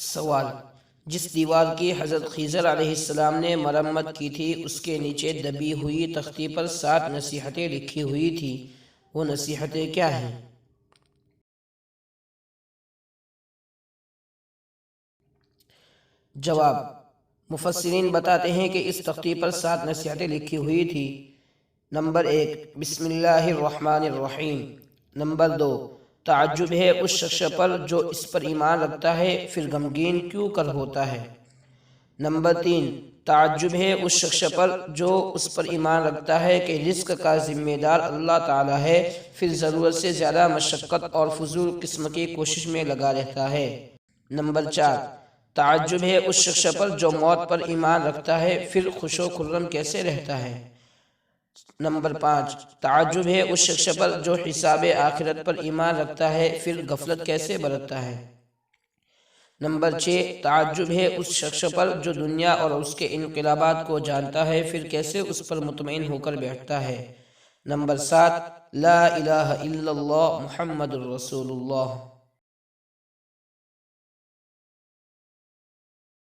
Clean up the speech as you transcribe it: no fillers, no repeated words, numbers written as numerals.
سوال: جس دیوار کی حضرت خضر علیہ السلام نے مرمت کی تھی اس کے نیچے دبی ہوئی تختی پر 7 نصیحتیں لکھی ہوئی تھی، وہ نصیحتیں کیا ہیں؟ جواب: مفسرین بتاتے ہیں کہ اس تختی پر 7 نصیحتیں لکھی ہوئی تھی۔ نمبر 1، بسم اللہ الرحمن الرحیم۔ نمبر 2، تعجب ہے اس شخص پر جو اس پر ایمان رکھتا ہے پھر غمگین کیوں کر ہوتا ہے۔ نمبر 3، تعجب ہے اس شخص پر جو اس پر ایمان رکھتا ہے کہ رزق کا ذمہ دار اللہ تعالیٰ ہے پھر ضرورت سے زیادہ مشقت اور فضول قسم کی کوشش میں لگا رہتا ہے۔ نمبر 4، تعجب ہے اس شخص پر جو موت پر ایمان رکھتا ہے پھر خوش و خرم کیسے رہتا ہے۔ نمبر 5، تعجب ہے اس شخص پر جو حساب آخرت پر ایمان رکھتا ہے پھر غفلت کیسے برتتا ہے۔ نمبر 6، تعجب ہے اس شخص پر جو دنیا اور اس کے انقلابات کو جانتا ہے پھر کیسے اس پر مطمئن ہو کر بیٹھتا ہے۔ نمبر 7، لا الہ الا اللہ محمد الرسول اللہ۔